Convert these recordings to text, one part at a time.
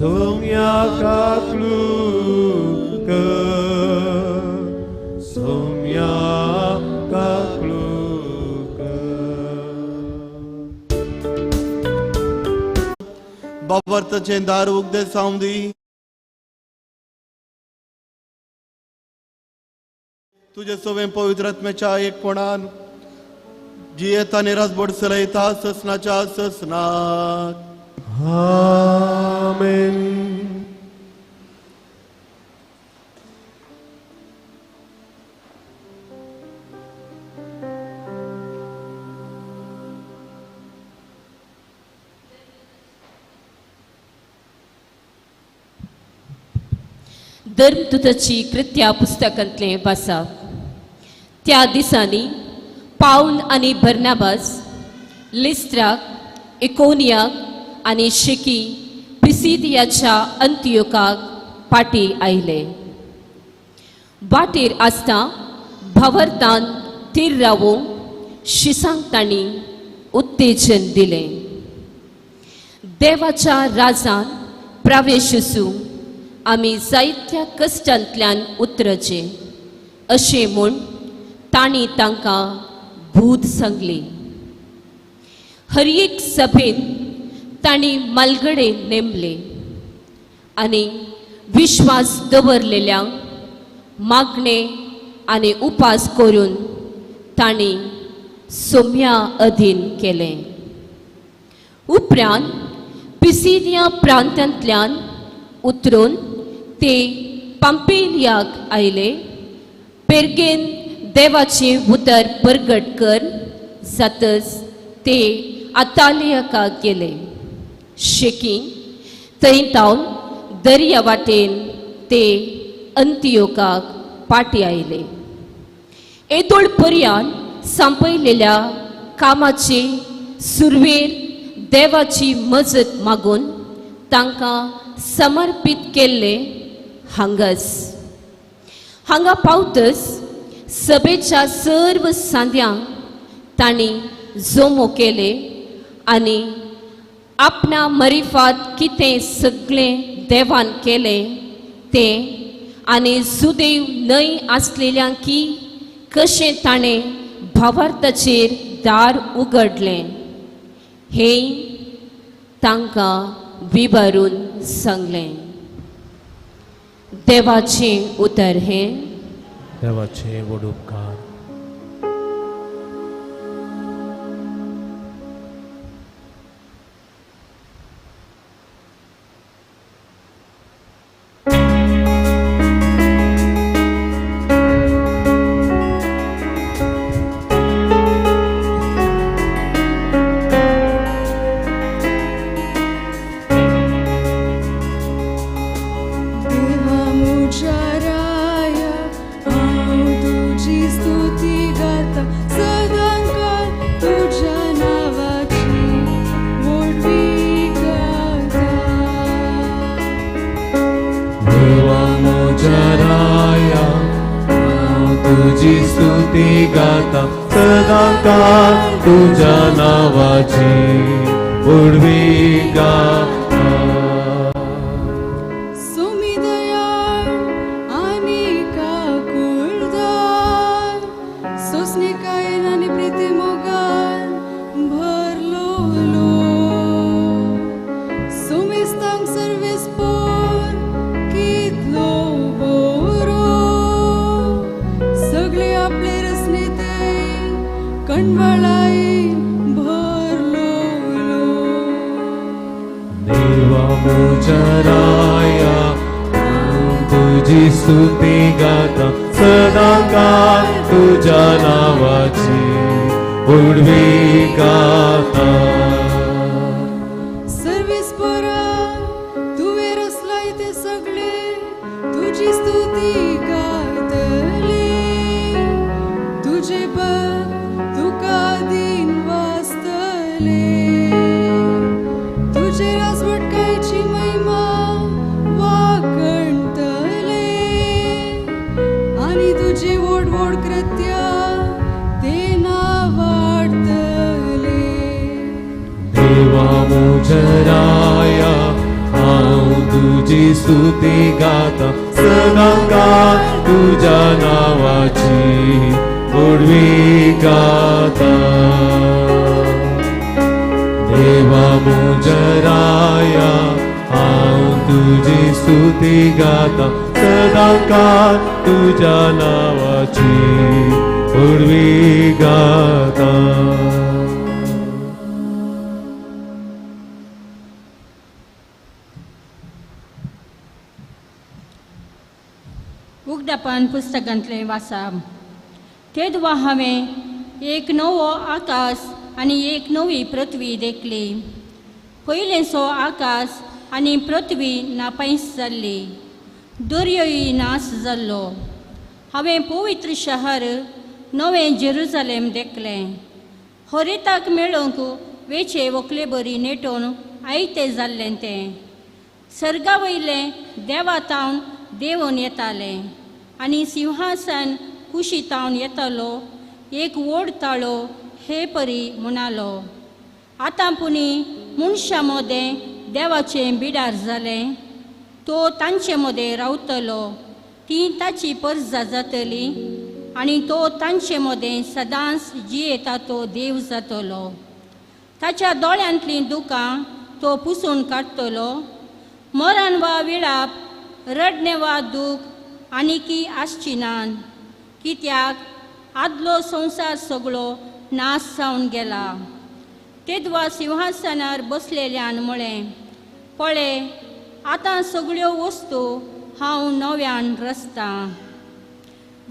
Somia kakluke, somia kakluke. बाबरतचे दार उगदे सावंदी तुझे सोवे पवित्र आत्म्याच्या एकपणान जी येता निराश बोड सलयता ससनाच्या ससनात. Amen. धर्मदूताची कृत्या पुस्तकांतले वाचप. त्या दिसांनी पाऊल आनी बर्नाबास लिस्त्राक, इकोनियाक आनी शिकी पिसिदियाच्या अंतियोकाक पाटी आयले. वाटेर आसता भवरतान तीर रावोवंक शिसांक तांणी उत्तेजन दिलें. देवाच्या राजान प्रवेश आसूं आमी जायत्या कश्टांतल्यान उतरचे अशें म्हूण तांणी तांकां भूत सांगली. हर एक सभेन तांणी मालगडे नेमले आनी विश्वास दवरलेल्यांक मागणे आनी उपास करून तांणी सोम्या अधीन केले. उपरांत पिसिदिया प्रांतांतल्यान उतरून ते पांपिलियाक आयले. पेर्गेन देवाचे उतर परगट कर जातच ते आतालियाका गेले. शेकी थंय तावन दर्या वाटेन ते अंतियोकाक पाटी आयले. येदोळ पर्यान सांपयलेल्या कामाचे सुरवेर देवाची मजत मागून तांकां समर्पित केल्ले हांगास. हांगा पावतच सभेच्या सर्व सांद्यांक तांणी जोमो केले आनी आपणा मरिफात कितें सगळें देवान केलें तें आनी सुदैव न्हय आसलेल्यांकी कशें ताणें भावार्थाचेर दार उगडलें हें तांकां विवरून सांगलें. देवाचें उतर हें. देवाचे व्हड उपकार. तुझी स्तुती गाता सदाकाळ तुझ्या नावाची उडवी गाता. सुमी दयाळ आणि काकुळदार सोसने कायन आणि प्रीती मोगान भरलो लो सुमिस्तांक सर्वेस पोर कितलो बोरो सगळे आपले रसने ते कणवळाई भरलो लो. देवा मोचराया तुझी स्तुती गाता सदाकाळ तुझ्या नावाची उडवी गाता. सर्वेस पोरा तुवे रसलाय ते सगळे तुझी स्तुती गायतले तुझे भक्त तुका दिन वाचतले तुझे राजवटकायची महिमा वागणतले आणि तुझी वोड वोड कृत्या ते नावाडतले. देवा मोचराया हांव तुझी स्तुती गाता सदाकाळ तुझ्या नावाची उडवी गाता देवा मुजराया हांव तुझी स्तुती गाता सदाकाळ तुझ्या नावाची उडवी गाता उगडापण पुस्तकांतलें वाचप तेदवा हांवें एक नवो आकाश आनी एक नवी पृथ्वी देखली पयलेंचो आकाश आनी पृथ्वी नापयस जाल्ली दर्योय नाश जाल्लो हांवें पवित्र शहर नवें जेरुसालेम देखलें हरिताक मेळूंक वेचे व्हंकले बरी नेटोवन आयतें जाल्लें तें सर्गा वयलें देवातावन देंवून येतालें आनी सिंहासन कुशीतावन येतालो एक व्हड ताळो हे परी म्हणालो आतां पुनी मनशां मदें देवाचें बिडार जालें तो तांचे मदें रावतलो ती ताची परजा जातली आनी तो तांचे मदें सदांच जियेता तो देव जातलो ताच्या दोळ्यांतलीं दुकां तो पुसून काडटलो मरण वा विळाप रडणे वा दूख आनीकी आसची नात कित्याक आदलो संवसार सगळो नाश जावन गेला तेदवा सिंहासनार बसलेल्यान म्हळें पळय आतां सगळ्यो वस्तू हांव नव्यान रचतां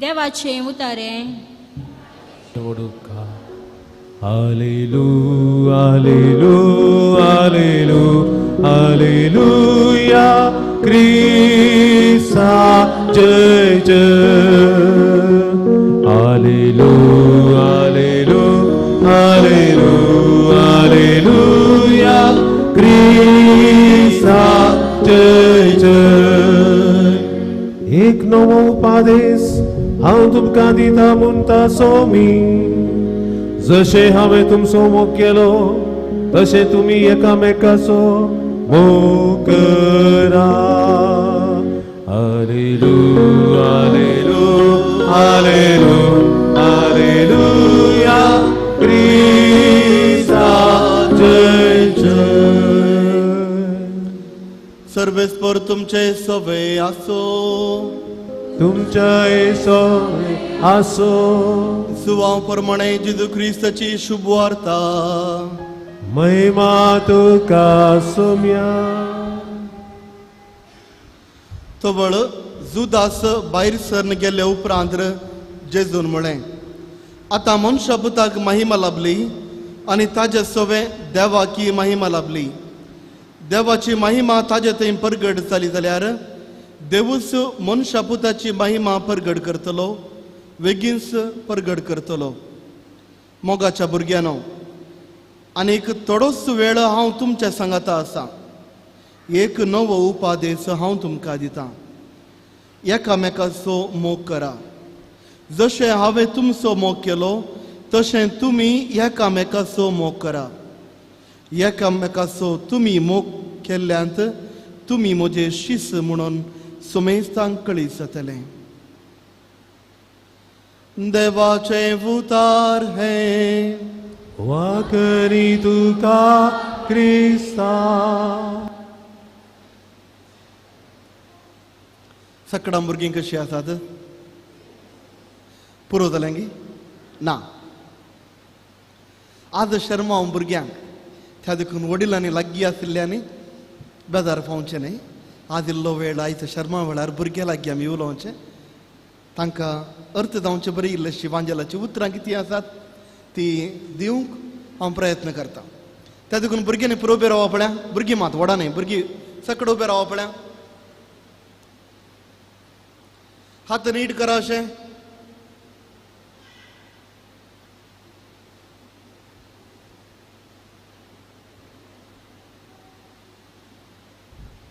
देवाचें उतारें Hallelujah, hallelujah, hallelujah, hallelujah, Krista jai jai. Hallelujah, hallelujah, hallelujah, hallelujah, Krista jai jai. एक नवो उपादेश हांव तुमकां दिता म्हणटा सोमी जशे हांवें तुमचो मोग केलो तशे तुमी एकामेकाचो मोग करा हालेलुया हालेलुया हालेलुया हालेलुया क्रिस्ता जय जय सर्वेस्पर तुमचे सवे आसो तुमच्या येसो आसो सुवांव प्रमाणे जेजू क्रिस्ताची शुभ वार्ता महिमा तुका सोम्या तवळ जुदास भायर सरन गेले उपरांत जेजून म्हळें आतां मनशा पुताक महिमा लाभली आनी ताजे सवे देवाकी महिमा लाभली देवाची महिमा ताजे थंय परगट जाली जाल्यार देवूच मनशा पुताची महिमा परगट करतलो बेगीनच परगट करतलो मोगाच्या भुरग्यानो आनीक थोडोच वेळ हांव तुमच्या सांगाता आसा एक नवो उपादेश हांव तुमकां दितां एकामेकाचो मोग करा जशें हांवें तुमचो मोग केलो तशें तुमी एकामेकाचो मोग करा एकामेकाचो तुमी मोग केल्ल्यांत तुमी म्हजे शिस म्हणून सुमेस्तांक कळीत जातलें देवाचे उतार हे वाकरी तुका क्रिस्ता सकाळां भुरगीं कशीं आसात पुरो जालें गी ना आज शर्मा हांव भुरग्यांक त्या देखून वडिलांनी लागीं आशिल्ल्यानी बेजार पावचें न्ही आज इल्लो वेळ आयज शर्मा वेळार भुरग्यां लागीं आमी उलोवचें तांकां अर्थ जावचें बरी इल्लेशीं वांजेलाची उतरां कितें आसात ती दिवंक हांव प्रयत्न करतां त्या देखून भुरग्यांनी पुरो उबें रावप पळया भुरगीं मात व्हडा न्ही भुरगीं सकड उबें रावप पळया हात नीट करा अशें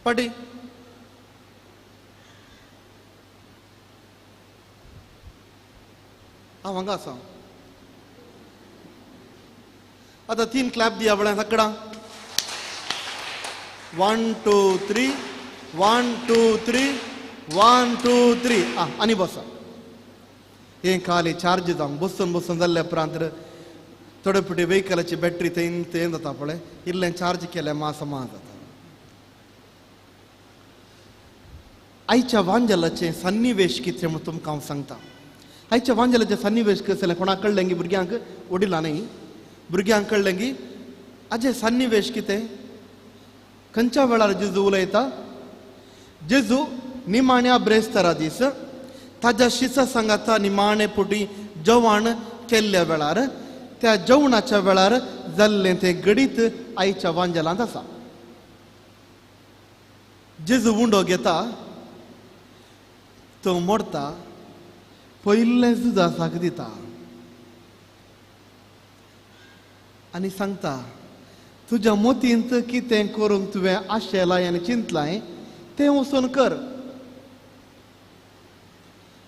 पाटी हांव हांगा आसा आतां 3 क्लॅप दिया पळय सकडा 1 2 3 1 2 3 1 2 3 आनी बसा हे खाली चार्ज जावंक बसून बसून जाल्ल्या उपरांत थोडे पुटी व्हेकलाची बॅटरी तें जाता पळय इल्लें चार्ज केल्यार मास जाता. आयच्या वांजलाचे सन्निवेश कितें म्हूण तुमकां हांव सांगता. आयच्या वांजलाचे सन्निवेश कशे जाल्यार कोणाक कळ्ळें की भुरग्यांक वडिलां न्ही भुरग्यांक कळ्ळें की हाजे सन्निवेश कितें. खंयच्या वेळार जेजू उलयता. जेजू निमाण्या ब्रेस्तारा दीस ताज्या शिसा सांगाता निमाणे पुटी जेवण केल्ल्या वेळार त्या जेवणाच्या वेळार जाल्लें तें घडीत आयच्या वांजलांत आसा. जेजू उंडो घेता तो मोडता पयलें जुदासाक दिता आनी सांगता तुज्या मोतींत कितें करूंक तुवें आशेलाय आनी चिंतलाय तें वचून कर.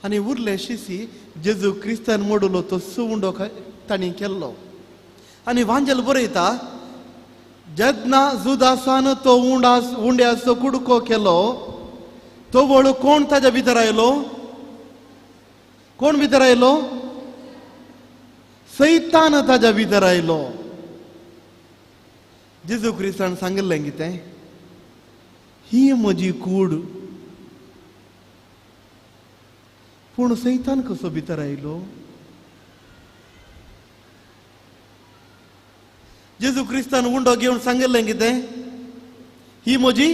आनी उरले शिसी जेजू क्रिस्तान मोडलो तो सुंडो तांणी केल्लो. आनी वांजल बरयता जेन्ना जुदासान तो उंड्याचो कुडको केलो तो वळू कोण ताज्या भितर आयलो. कोण भितर आयलो. सैतान ताज्या भितर आयलो. जेजू क्रिस्तान सांगलें कितें ही म्हजी कूड. पूण सैतान कसो भितर आयलो. जेजू क्रिस्तान उंडो घेवन सांगलें कितें ही म्हजी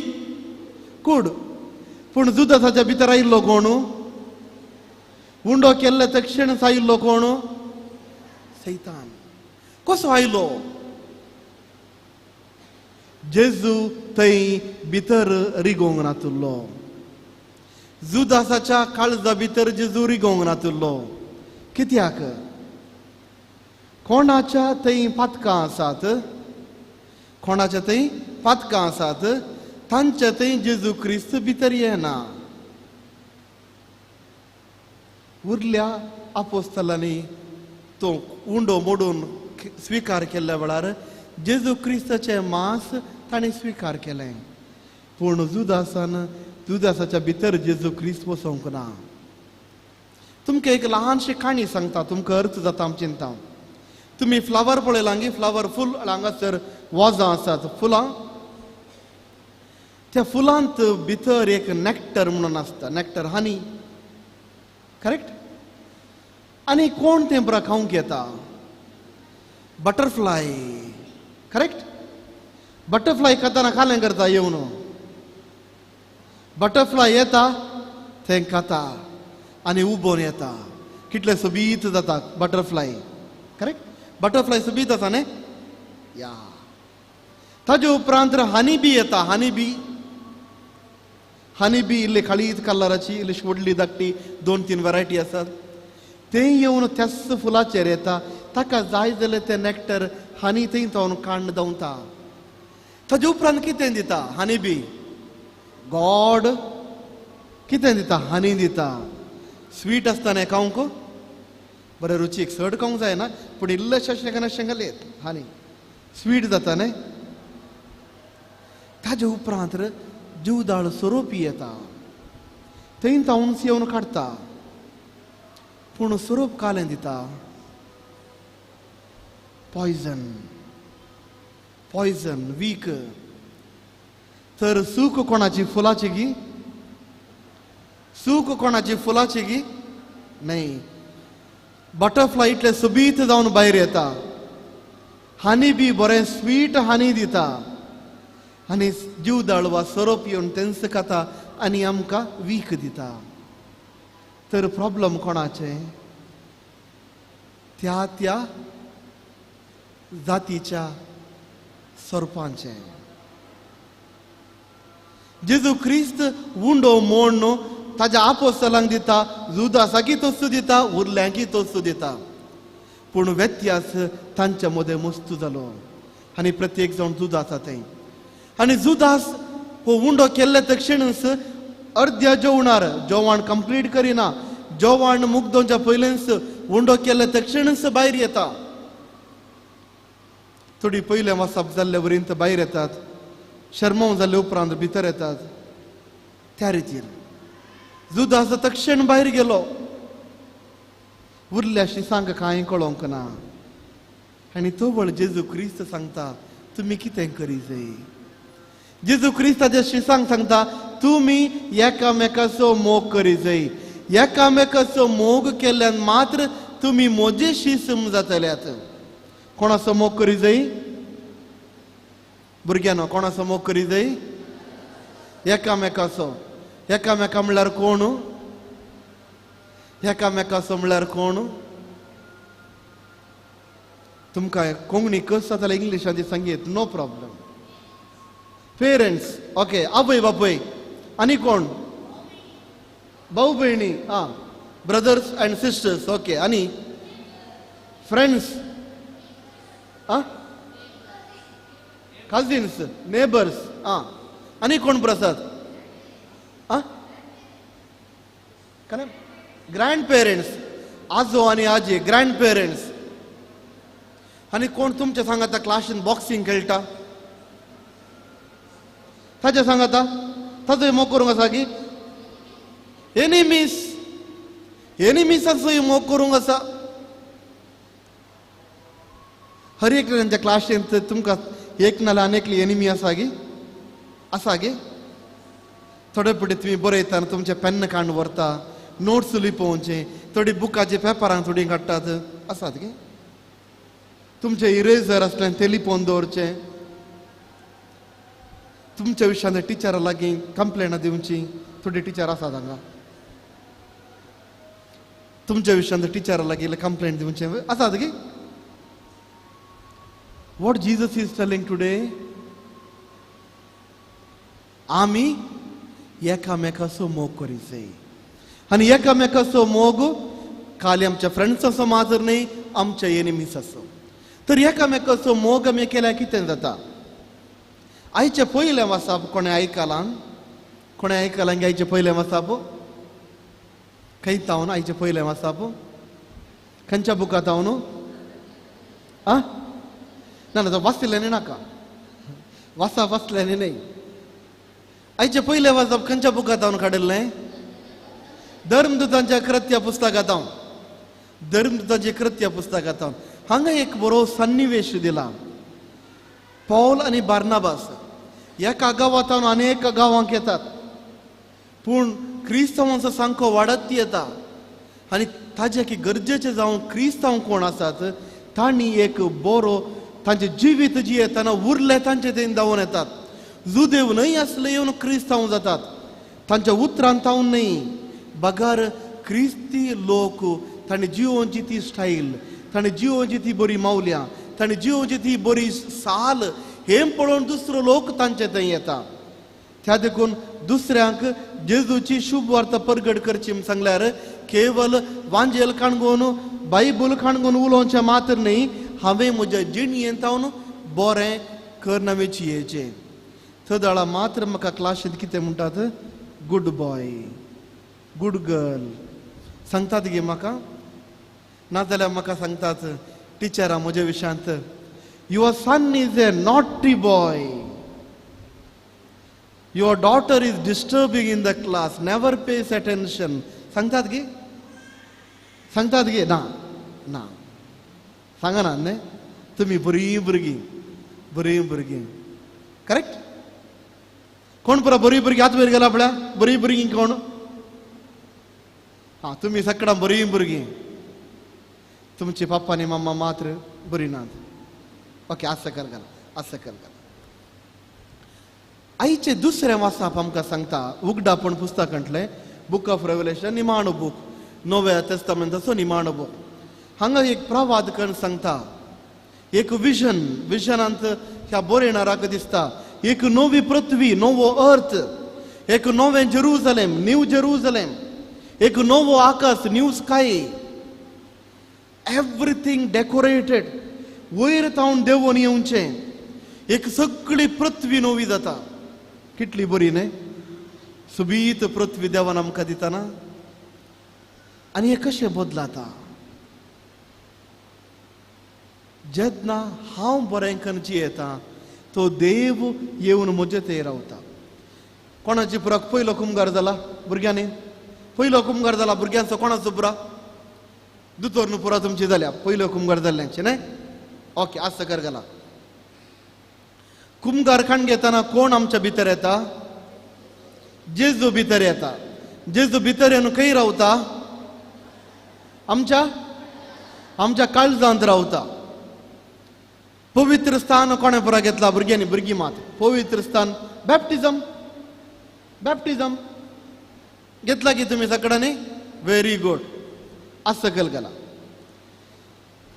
कूड. पूण जुदासाच्या भितर आयिल्लो कोण. उंडो केल्ले तक्षणच आयिल्लो कोण सैतान. कसो आयलो. जेजू थंय भितर रिगोंक नातुल्लो. जुदासाच्या काळजा भितर जेजू रिगोंक नातुल्लो. कित्याक कोणाच्या थंय पातकां आसात. कोणाच्या थंय पातकां आसात तांच्या थंय जेजू क्रिस्त भितर येना. उरल्या आपोस्तलांनी तो उंडो मोडून स्विकार केल्ल्या वेळार जेजू क्रिस्ताचें मांस ताणें स्विकार केलें. पूण जुदासाच्या भितर जेजू क्रिस्त वचोंक ना. तुमकां एक ल्हानशी काणी सांगता तुमकां अर्थ जाता आमी चिंता. तुमी फ्लावर पळयलां गी फ्लावर फूल हांगासर वोजां आसात फुलां. त्या फुलांत भितर एक नॅक्टर म्हणून आसता. नॅक्टर हनी करेक्ट. आनी कोण तें बरं खावंक येता. Butterfly correct. बटरफ्लाय खाताना खालें करता येवन. बटरफ्लाय येता तें खाता आनी उबोन येता. कितले सोबीत जाता बटरफ्लाय करेक्ट. बटरफ्लाय सोबीत आसा न्ही या. ताजे उपरांत हनी बी येता. हनी बी इल्ली काळीत कलराची इल्ली व्हडली धाकटी 2-3 वरायटी आसात. तें येवन त्याच फुलाचेर येता. ताका जाय जाल्यार तें नॅक्टर हनी थंय तावन कांड दावता. ताजे उपरांत कितें दिता हनी बी. गॉड कितें दिता हनी दिता. स्वीट आसता न्ही खावंक बरें रुचीक चड खावंक जायना पूण इल्लेशें अशें घालयत हनी स्वीट जाता न्ही. ताजे उपरांत जीवदाळ सोरोपी येता. थंय तावन येवन काडटा. पूण सोरोप कालें दिता. पॉयझन वीक. तर सूख कोणाची फुलाची गी. सूख कोणाची फुलाची गी न्ही. बटरफ्लाय इतले सोबीत जावन भायर येता. हनी बी बरें स्वीट हनी दिता आनी जीवदाळ वा सोरोप येवन तेंच खाता आनी आमकां वीक दिता. तर प्रॉब्लम कोणाचें. त्या जातीच्या सोरपांचें. जेजू क्रिस्त उंडो मोड न्हू ताज्या आपोस्तलांक दिता. जुदासाकी तोच दिता उरल्यांकी तोच दिता. पूण व्यत्यास तांच्या मदें मस्त जालो आनी प्रत्येक जाण जुदास आसा थंय. आनी जुदास हो उंडो केल्ले तक्षणच अर्ध्या जेवण कंप्लीट करिना. जेवण मुग्दोवच्या पयलेंच उंडो केल्ले तक्षणच भायर येता. थोडी पयलें वचप जाल्ले वरींत भायर येतात. शर्माव जाल्ले उपरांत भितर येतात. त्या रितीन जुदास तक्षण भायर गेलो. उरल्या शिसांक कांय कळोंक ना. आनी तो वळ जेजू क्रिस्त सांगता तुमी कितें करी जाय. जेजू क्रिस्ताच्या शिसांक सांगता तुमी एकामेकाचो मोग करी जाय. एकामेकाचो मोग केल्ल्यान मात्र तुमी म्हजे शिस जातल्यात. कोणाचो मोग करी जाय भुरग्यानो, कोणाचो मोग करी जाय एकामेकाचो. एकामेका म्हणल्यार कोण? एकामेकाचो म्हणल्यार कोण? तुमकां कोंकणी कस जाता जाल्यार इंग्लिशांत सांगीत, नो प्रॉब्लेम. पेरेंट्स, ओके, आवय बापूय. आनी कोण? भाऊ भयणी, ब्रदर्स अँड सिस्टर्स, ओके. आनी फ्रेंड्स, कजिन्स, नेबर्स, आनी कोण प्रसाद? ग्रँड पेरेंट्स, आजो आनी आजी, ग्रँड पेरेंट्स. आनी कोण तुमच्या सांगाता क्लासीन बॉक्सिंग खेळटा ताचे सांगाता ताचो मोग करूंक आसा की एनिमीसाचोय मोग करूंक आसा. हर एक त्यांच्या क्लासीन तुमकां एक नाल्यार आनेकली एनिमी आसा गे, आसा गे. थोडे पुटे तुम्ही बरयता तुमचे पेन काडून व्हरता, नोट्स लिपोवचे, थोडी बुकाचे पेपरांक थोडी काडटात, आसात गे. तुमचे इरेजर आसल्यान ते लिपोवन दवरचे. तुमच्या विशयान टिचरा लागीं कंप्लेनां दिवची, थोडी टिचर आसात हांगा. तुमच्या विशयान टिचरा लागीं कंप्लेंट दिवचे आसात गे. What Jesus is telling today, आमी एकामेकाचो मोग करी जाय. आनी एकामेकाचो मोग खाली आमच्या फ्रेंड्साचो मात्र न्ही, आमच्या एनिमीसाचो. तर एकामेकाचो मोग आमी केल्यार कितें जाता? आयचे पयले वसाप कोणें आयकलां? आयचे पयले वसाप खंय तावन आयचे पयले वसाप खंयच्या बुकां तावन? ना तो वाचलेलें नाका, वाचप वाचलेलें न्ही. आयचे पयले वाचप खंयच्या बुकां तावन काडिल्लें? धर्मदूतांच्या कृत्य पुस्तकांत. धर्मदूतांचे कृत्य पुस्तकांत हांगा एक बरो सन्निवेश दिला. पौल आनी बार्नाबास एका गांवांतल्यान अनेक गांवांक येतात, पूण क्रिस्तांवांचो सांखो वाडत येता. आनी ताजे की गरजेचे जावन क्रिस्तांव कोण आसात तांणी एक बरो तांचे जिवीत जियेतना उरले तांचे थंय धांवून येतात. जुदेव न्हय आसले येवन क्रिस्तांव जातात. तांच्या उतरांत तावन न्हय, बगार क्रिस्ती लोक तांणी जिवोवची ती स्टायल, तांणी जिवोवची ती बरी मावल्यां, तांणी जिवोवची ती बरी साल, हें पळोवन दुसरो लोक तांचे थंय येता. त्या देखून दुसऱ्यांक जेजूची शुभ वार्ता परगट करची म्हूण सांगल्यार केवल वांजेल काणगोवन बायबल काणगोवन उलोवचें मात्र न्ही, हांवें म्हज्या जिणयेंत तावन बरें करनावें जियेचें. थदाळा मात्र म्हाका क्लासींत कितें म्हणटात? गूड बॉय, गूड गर्ल सांगतात गे म्हाका. नाजाल्यार म्हाका सांगतात टिचरां म्हज्या विशयांत, your son is a naughty boy, your daughter is disturbing in the class, never pays attention. सांगतात गे, सांगतात गे. ना ना सांगना न्ही, तुमी बरीं भुरगीं, बरीं भुरगीं. करेक्ट? कोण पुरो बरीं भुरगीं? हात वयर गेला पळय, बरीं भुरगीं कोण? तुमी सगळां बरीं भुरगीं. तुमचे पप्पा आनी मम्मा मात्र बरीं नात. ओके, आस कर घाल, आस कर घाल. आईचे दुसरें वाचप आमकां सांगता उगडापण पुस्तकांतलें बुक ऑफ रेवलेशन, निमाणो बूक, नव्या तेस्तामेंताचो निमाणो बूक. हांगा एक प्रवाद करून सांगता, एक विजनांत ह्या बरयणाराक दिसता एक नवी पृथ्वी, नवो अर्थ, एक नवें जेरुजलेम, न्यू जेरुजलेम, एक नवो आकाश, न्यू स्काय, एवरीथिंग डेकोरेटेड. वयर तावन देवून येवचें, एक सगळी पृथ्वी नवी जाता. कितली बरी न्ही? सुबीत पृथ्वी देवान आमकां दितना. आनी हें कशें बदलाता? जेन्ना हांव बरें करून जियेता तो देव येवन म्हजे थंय रावता. कोणाची पुराक पयलो कुमगार जाला भुरग्यांनी पयलो कुमगार जाला भुरग्यांचो कोणाचो पुरा दुतोर न्हू पुरा तुमची जाल्या पयलो कुमगार जाल्ल्यांचे न्हय ओके आज सकर गेला कुमगार खाण घेताना कोण आमच्या भितर येता जेजू भितर येता जेजू भितर येवन खंय रावता आमच्या काळजांत रावता पवित्र स्थान कोणे पुरा घेतला भुरग्यांनी भुरगीं मात पवित्र स्थान बॅप्टिझम बॅप्टिझम घेतला की तुम्ही सगळ्यांनी व्हेरी गुड आज सकल गेला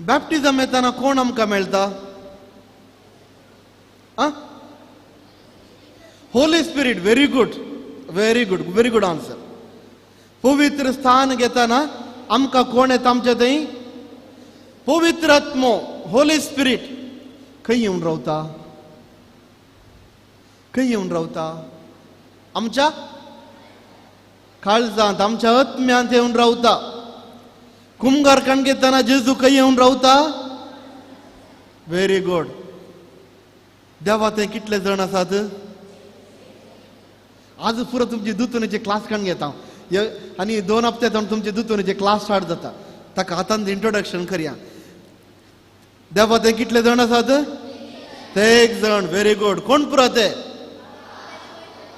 बॅप्टिझम येताना कोण आमकां मेळटा Holy spirit very good very good very good answer पवित्र स्थान घेताना आमकां कोण येता आमच्या थंय पवित्र आत्मो होली स्पिरीट खंय येवन रावता खंय येवन रावता आमच्या काळजांत आमच्या आत्म्यांत येवन रावता कुमगार खाण घेताना जेजू खंय येवन रावता व्हेरी गुड देवा थंय कितले जण आसात आज पुरो तुमची दुतोनीचे क्लास खाण घेता आनी 2 हप्ते जावन तुमचे दुतोनीचे क्लास स्टार्ट जाता ताका आतांच इंट्रोडक्शन करया देवा थंय कितले जण आसात ते एक जण व्हेरी गुड कोण पुरो ते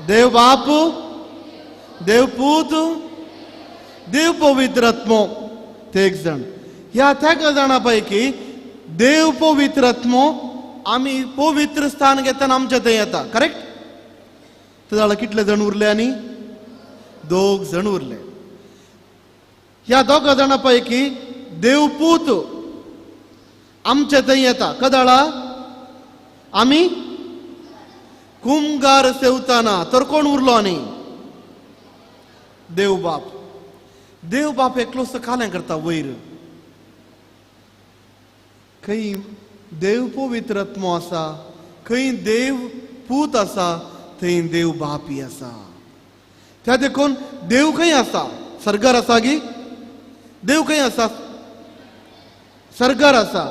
देव बाप देव पूत देव पवित्र आत्मो ते एक जण ह्या त्या जाणा पैकी देव पवित्र आत्मो आमी पवित्र स्थान घेताना आमच्या थंय येता करेक्ट तर जाल्यार कितले जण उरले आनी 2 जण उरले ह्या 2 जाणां पैकी देवपूत आमचे थंय येता कदाळा आमी कुमगार सेवताना तर कोण उरलो आनी देव बाप एकलोसो कालें करता वयर खंय देव पवित्र आत्मो आसा खंय देव पूत आसा थंय देव बापी आसा त्या देखून देव खंय आसा सर्गार आसा गी देव खंय आसा सर्गार आसा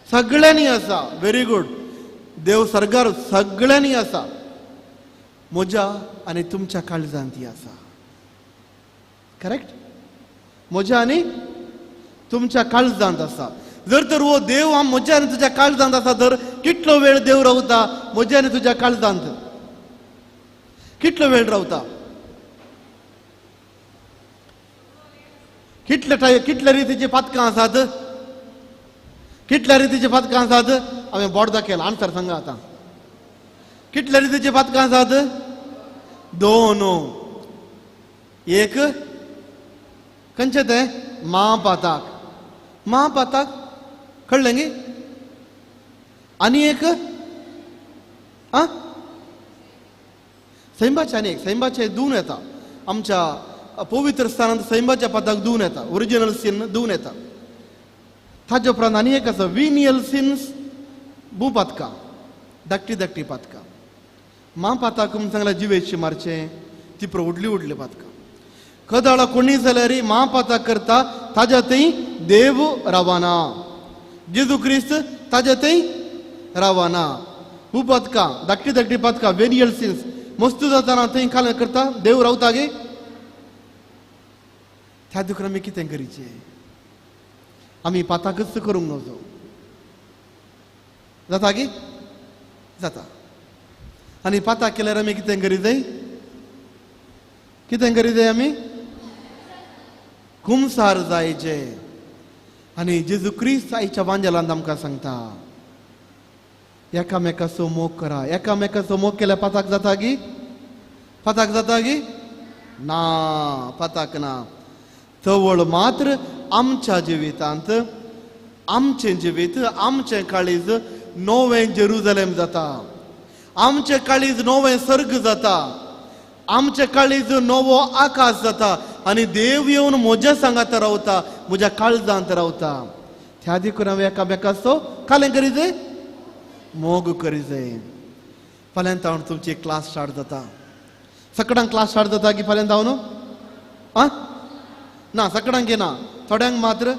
सगळ्यांनी आसा व्हेरी गुड देव सर्गार सगळ्यांनी आसा म्हज्या आनी तुमच्या काळजांत आसा करेक्ट म्हज्या आनी तुमच्या काळजांत आसा जर तर वो देव म्हज्या आनी तुज्या काळजांत आसा तर कितलो वेळ देव रावता म्हज्या आनी तुज्या काळजांत कितलो वेळ रावता कितल्या रितीची पथकां आसात कितल्या रितीची पथकां आसात हांवें बोर्ड दाखयला आन्सर सांगा आतां कितल्या रितीची पथकां आसात 2 एक खंयचे ते महापाताक कळ्ळें गे आनी एक सैंबाचे आनी एक सैंबाचे 2 येता आमच्या पवित्र स्थानांत सैंबाच्या पदाक 2 येता ओरिजिनल सीन 2 येता ताजे उपरांत आनी एक आसा विनियल सिन्स भूपथकां धाकटी पथकां महापाताक म्हूण सांगल्यार जिवेची मारचे ती पुरो व्हडली पथकां कदाळा कोणी जाल्यार महापाताक करता ताज्या थंय देव रावना जेजू क्रिस्त ताज्या थंय रावना भूपथकां धाकटी पथकां वेनियल सिन्स मस्तू जाताना थंय कालें करता देव रावता गे त्या देखून आमी कितें करीचें आमी पाताकच करूंक नजो जाता गे जाता आनी पाताक केल्यार आमी कितें करी जाय आमी खुमसार जायचे आनी जेजू क्रिस्त आयच्या वांजेलांत आमकां सांगता एकामेकाचो मोग करा एकामेकाचो मोग केल्यार पाताक जाता गी ना पाताक ना तवळ मात्र आमच्या जिवितांत आमचें जिवीत आमचें काळीज नवें जेरुजलेम जाता आमचें काळीज नवें सर्ग जाता आमचें काळीज नवो आकाश जाता आनी देव येवन म्हज्या सांगात रावता म्हज्या काळजांत रावता त्या देखून हांव एकामेकाचो कालें करी जाय मोग करी जाय फाल्यां तावन तुमची क्लास स्टार्ट जाता सकडांक क्लास स्टार्ट जाता की फाल्यां तावन ना सकडांक ना थोड्यांक मात्र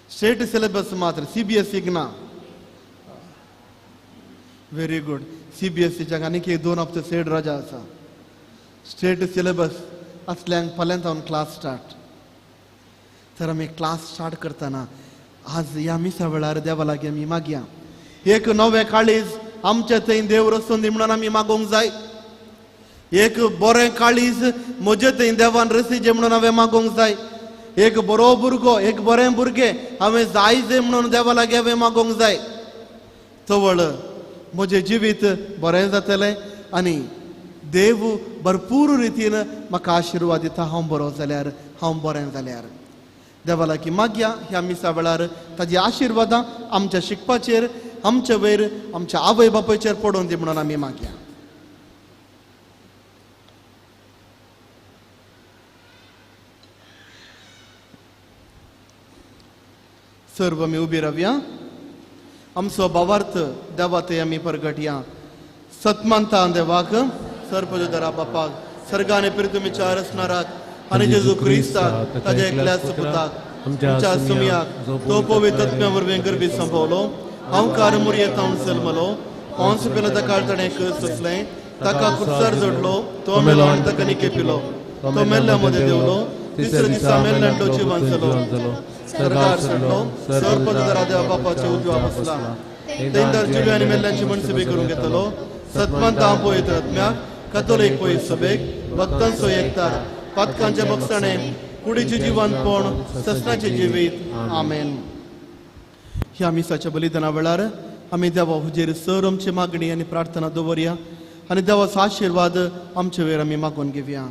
स्टेट सिलेबस मात्र CBSE ना व्हेरी गुड. CBSEच्याक आनीक एक 2 हप्ते सेड रजा आसा. स्टेट सिलेबस असल्यांक फाल्यां सावन क्लास स्टार्ट. तर आमी क्लास स्टार्ट करतना आज ह्या मिसा वेळार देवा लागीं आमी मागया एक नवें काळीज आमच्या थंय देव रचून दी म्हणून आमी मागोंक जाय. एक बरें काळीज म्हजे थंय देवान रचिचें म्हणून हांवें मागोंक जाय. एक बरो भुरगो एक बरें भुरगें हांवें जायचें म्हणून देवा लागीं हांवें मागोंक जाय. चवळ म्हजें जिवीत बरें जातलें आनी देव भरपूर रितीन म्हाका आशिर्वाद दिता. हांव बरो जाल्यार हांव बरें जाल्यार देवा लागीं मागया ह्या मिसा वेळार ताजी आशिर्वादां आमच्या शिकपाचेर आमचे वयर आमच्या आवय बापायचेर पडोवन दी म्हणून आमी मागया. सर्व आमी उबी रावया. आमचो भावार्थ देवा थंय आमी परगटया. सतमानता देवाक सर्पदरा बापाक सर्गाने पिरतुमीच्या अरसनाराक आनी जेजू क्रिस्ताक ताज्या एकल्याच पुताक आमच्या सुमयाक तो पवित्र आत्म्या वरवीं गर्भी संभवलो. हांव कार मुरयेतावन जल्मलो. पोंस पिलाता काळ ताणें कस सोंसलें. ताका खुर्सार जोडलो. तो मेलो आनी ताका निकेपिलो. तो मेल्ल्या मदें देवलो. तिसऱ्या दिसा मेल्ल्यान तो जिवंत जालो. सरकार चडलो. सर्पदरा देवा बापाच्या उजव्या बसला. तेंदार जिवे आनी मेल्ल्यांची मनसुबी करून घेतलो. सतमंत हांव पवित्र आत्म्याक कॅथोलीक पयस सभेक भक्तांचो एकतार पातकांचे बक्षाणें कुडीचें जिवंतपण ससनाचें जिवीत. आमेन. ह्या मिसाच्या बलिदाना वेळार आमी देवा हुजेर सर आमची मागणी आनी प्रार्थना दवरया आनी देवाचो आशिर्वाद आमचे वयर आमी मागून घेवया.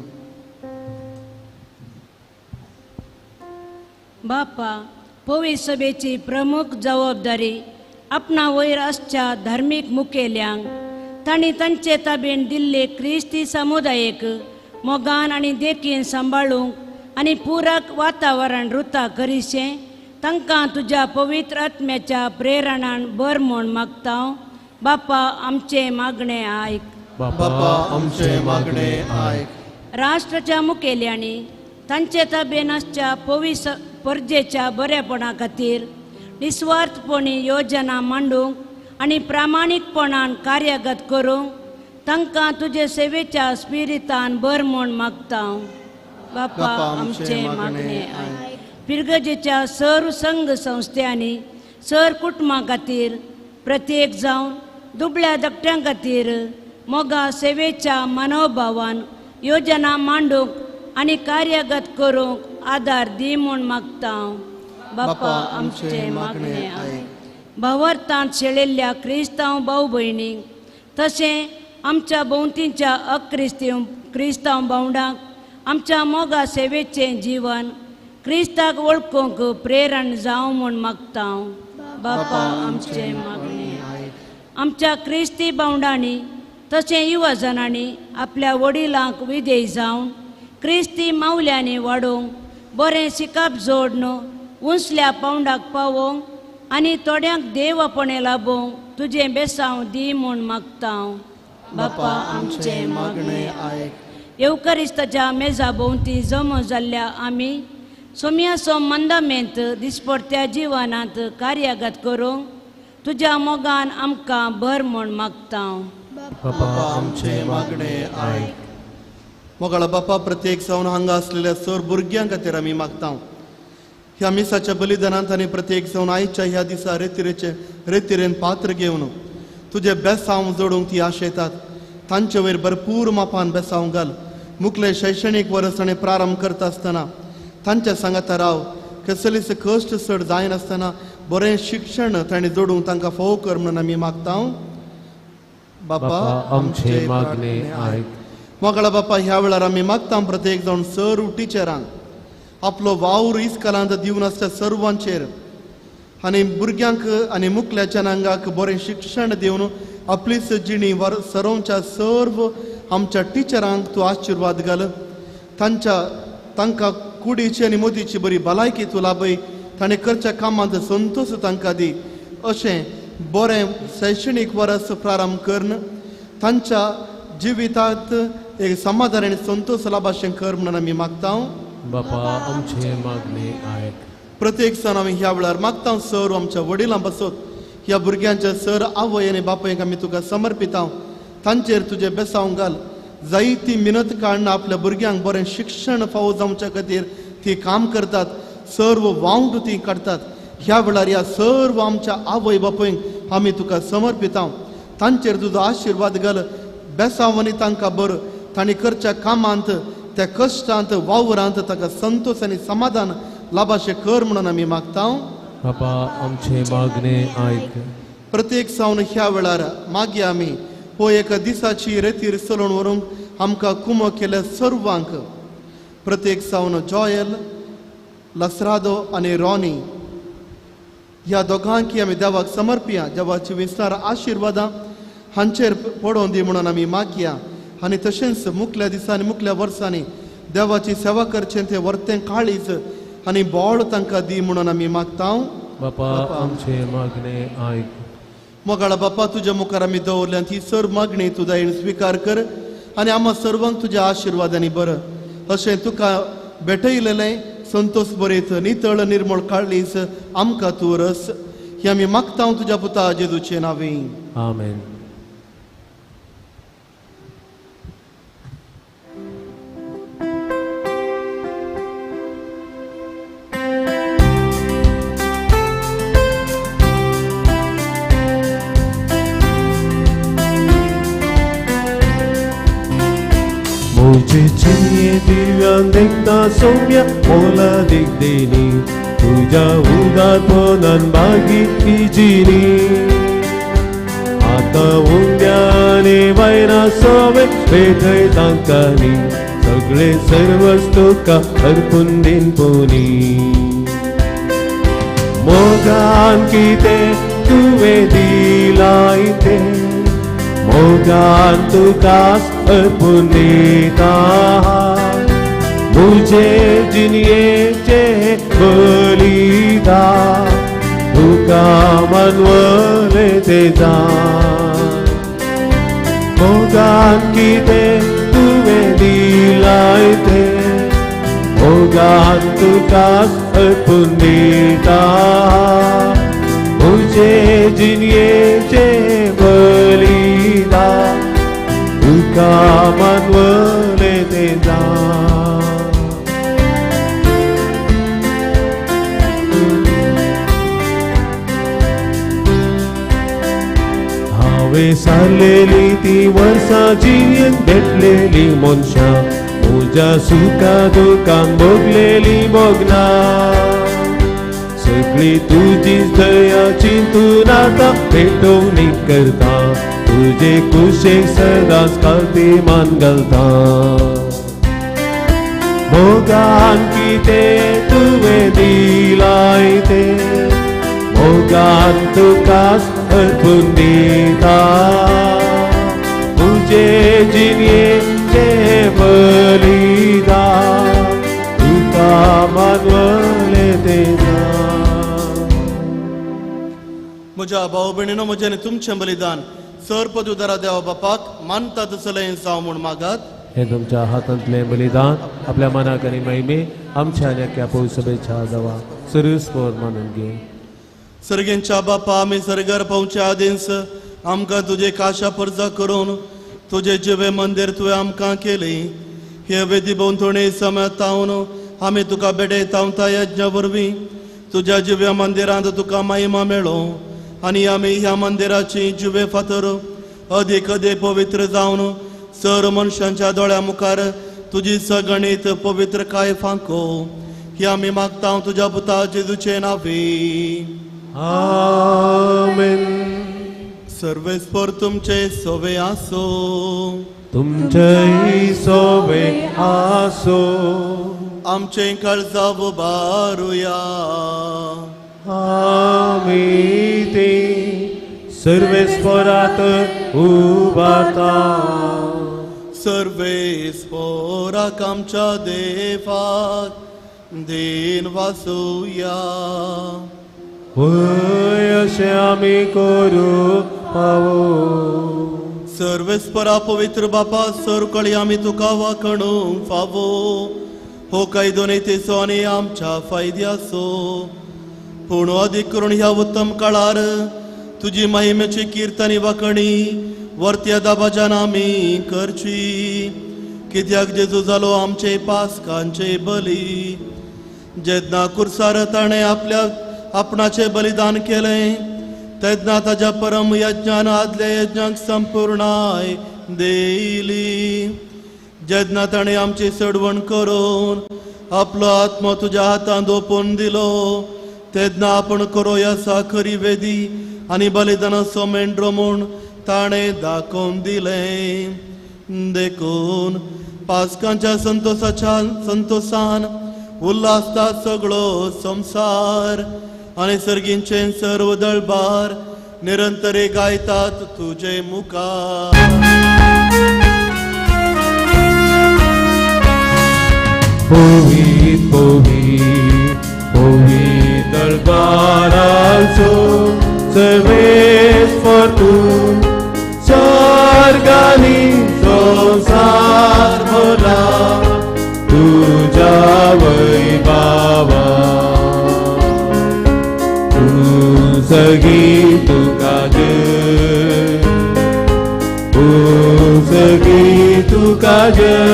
बापा पवित्र सभेची प्रमुख जबाबदारी आपणा वयर आसच्या धार्मीक मुखेल्यांक तांणी तांचे ताबेन दिल्ले क्रिस्ती समुदायाक मोगान आनी देखीन सांबाळूंक आनी पुराक वातावरण रुता करीशें तांकां तुज्या पवित्र आत्म्याच्या प्रेरणान बर म्हूण मागता. बापा आमचे मागणें आयक. बापा आमचे मागणें आयक. राष्ट्राच्या मुखेल्यांनी तांचे ताबेन आसच्या पवित्र परजेच्या बरेपणा खातीर निस्वार्थपणी योजना मांडूंक आनी प्रामाणीकपणान कार्यगत करूंक तांकां तुजे सेवेच्या स्पिरितान बर म्हूण मागता. बापा आमचे मागणें आयक. पिरगजेच्या सर संघ संस्थांनी सर कुटुंबां खातीर प्रत्येक जावन दुबळ्या धाकट्यां खातीर मोगा सेवेच्या मनोभावान योजना मांडूंक आनी कार्यगत करूंक आदार दी म्हूण मागता. बापा आमचे मागणें आयक. भावार्थांत शेळिल्ल्या क्रिस्तांव भाऊ भयणींक तशें आमच्या भोंवतीच्या क्रिस्तांव भावंडांक आमच्या मोगा सेवेचें जीवन क्रिस्ताक वळखूंक प्रेरण जावं म्हूण मागता. बापा आमचे मागणें आयक. आमच्या क्रिस्ती भावंडांनी तशें युवजनांनी आपल्या वडिलांक विधेय जावन क्रिस्ती मावल्यांनी वाडोवंक बरें शिकप जोडन उंचल्या पावंडाक पावोवंक आनी थोड्यांक देवपणे लाभोवंक तुजें बेसांव दी म्हूण मागता. बापा आमचे मागणें आयक. येवकारिस्ताच्या मेजा भोंवती जमो जाल्ल्या आमी सोम्याचो मंदमेंत दिसपट्ट्या जिवनांत कार्यगत करूंक तुज्या मोगान आमकां बर म्हूण मागता. बापा आमचे मागणें आयक. मोगाळा बापा प्रत्येक जावन हांगा आसलेल्या सर भुरग्यां खातीर आमी मागता. ह्या मिसाच्या बलिदानांत आनी प्रत्येक जावन आयच्या ह्या दिसा रेतीरेन पात्र घेवन तुजे बेसांव जोडूंक ती आशेतात. तांचे वयर भरपूर मापान बेसांव घाल. मुखले शैक्षणीक वर्स ताणें प्रारंभ करता आसतना तांच्या सांगाता राव. कसलीच कश्ट चड जायनासतना बरें शिक्षण ताणें जोडूंक तांकां फोव कर म्हणून आमी मागता. बापा आमचे मागणें आयक. मोगाळा बापा ह्या वेळार आमी मागता प्रत्येक जावन सर टिचरांक आपलो वावर इस्कालांत दिवन आसता सर्वांचेर आनी भुरग्यांक आनी मुखल्या जनांगाक बरें शिक्षण दिवन आपली जिणी सरोवच्या सर्व आमच्या टिचरांक तूं आशिर्वाद घाल. तांकां कुडीची आनी मोदीची बरी भलायकी तूं लाभय. ताणें करच्या कामांत संतोश तांकां दी. अशें बरें शैक्षणीक वर्स प्रारंभ करन तांच्या जिवितांत एक समाधान आनी संतोश लाभाशें कर म्हणून आमी मागता. बापा आमचे मागणें आयक. प्रत्येक सण आमी ह्या वेळार मागता सर आमच्या वडिलां बसत ह्या भुरग्यांच्या सर आवय आनी बापायक आमी तुका समर्पितांव. तांचेर तुजे बेसांव घाल. जायती मिनत काडून आपल्या भुरग्यांक बरें शिक्षण फावो जावच्या खातीर ती काम करतात. सर्व वांगड ती काडटात. ह्या वेळार ह्या सर्व आमच्या आवय बापायक आमी तुका समर्पितांव. तांचेर तुजो आशिर्वाद घाल. बेसांवांनी तांकां बर. तांणी करच्या कामांत त्या कश्टांत वावरांत ताका संतोष आनी समाधान लाभाशें कर म्हणून आमी मागतांव. बापा आमचे मागणे आयक. प्रत्येक सावन ह्या वेळार मागी आमी हो एका दिसाची रेतीर चलोवन व्हरूंक आमकां कुमो केल्या सर्वांक, प्रत्येक सावन जॉयल, लसरादो आनी रॉनी ह्या दोगांकी आमी देवाक समर्पिया. देवाची विस्तार आशिर्वादां हांचेर पडोवन दी म्हणून आमी मागया. आनी तशेंच मुखल्या दिसांनी मुखल्या वर्सांनी देवाची सेवा करचें तें वर्तें काळीज आनी बोळ तांकां दी म्हणून आमी मागतांव. बापा आमचे मागणे आयक. मोगाळा बापा तुज्या मुखार आमी दवरल्यान ती सर्व मागणी तूं दयेन स्विकार कर आनी आम्हा सर्वांक तुज्या आशिर्वादांनी बर. अशें तुका भेटयलेलें संतोष बरयत नितळ निर्मळ काळीज आमकां तूं रस. ही आमी मागतांव तुज्या पुता जेजूचे नांवे. आमेन. मोजेचे दिव्यान देखता सौम्य मोला दिगदेनी तुझ्या उदारपणान भागी इजिनी. आता उंड्याने वायना सवे भेटय तांकांनी सगळे सर्वच तुका अर्पून दिन पोनी. मोगान कितें तुवें दिलाय तें मोगान तुकाच अर्पून दिता. मुझे जिणयेचे बलिदान तुका मानवले तेजा. मोगान कितें तुवें दिलाय तें मोगान तुकाच अर्पून दिता. मुझे जिणयेचे बलिदान तुका मानवले तेजा. हांवें सारलेली ती वर्सां जियेन भेटलेली मनशां म्हज्या सुखा दुखान भोगलेली मोगनां. सगळी तुजीच दया चिंतून आतां भेटोवणी करता. तुजे कुशेक सदांच खालती मान घालता. मोगान कितें तुवें दिलाय तें मोगान तुकाच अर्पून दिता. तुजे जिणयेचे बलिदान तुका मानवले तेजा. म्हज्या भाव भयणीनो म्हजें आनी तुमचें बलिदान सर्पद उदारा देवा बापाक मानता तसलें जावं म्हूण मागात. हे तुमच्या हातांतले बलिदान आपल्या मनाक आनी महिमे आमच्या आनी अख्ख्या पौसभेच्या जावा सर्वस्पोर मानून घे. सर्गेंच्या बापा आमी सर्गार पावचे आदींस आमकां तुजे काशा पर्जा करून तुजे जिवे मंदिर तुवें आमकां केली. हे वेदी भोंवतणी समतावन आमी तुका भेटयताव त्या यज्ञा वरवीं तुज्या जिव्या मंदिरांत तुका महिमा मेळो आनी आमी ह्या मंदिराची जिवे फातर अदीक अदीक पवित्र जावन सर मनशांच्या दोळ्या मुखार तुजी सगणीत पवित्र काय फांको. ही आमी मागताव तुज्या पुता जेजूचे नांवे. आमेन. सर्वेस्पर तुमचे सोवे आसो. तुमचेय सोवे आसो. आमचे काळजाव बारुया. आमी ते सर्वेस्परात उबारता. सर्वेस्पराक आमच्या देवाक दिन वासुया. होय अशें आमी करूं पावो. सर्वेस्परा पवित्र बापा सरकळी आमी तुका वाखणूंक फावो. हो कायदो नेतेचो आनी आमच्या फायद्याचो. पूण अदीक करून ह्या उत्तम काळार तुझी महिमेची कीर्तनी वाखणी वर्त्या दाबाच्यान आमी करची, कित्याक जेजू जालो आमचे पासकांचे बली. जेन्ना कुर्सार ताणें आपणाचे बलिदान केलें तेन्ना ताच्या परम यज्ञान आदले यज्ञाक संपूर्णाय देयली. जेन्ना ताणें आमची सडवण करून आपलो आत्मो तुज्या हातांत ओपून दिलो तेन्ना आपण करोया साखरी वेदी आनी बलिदानाचो मेंढरो म्हूण ताणें दाखोवन दिलें. देखून पासकांच्या संतोषान उल्हासता सगळो संसार आनी सर्गींचे सर्व दळबार निरंतरे गायतात तुजे मुखार. Povit, povit, povit darbarazo, serves for tu, sargani संसार भला, तुझ्या वैभवा. तू सगी तुका जय, तू सगी तुका जय,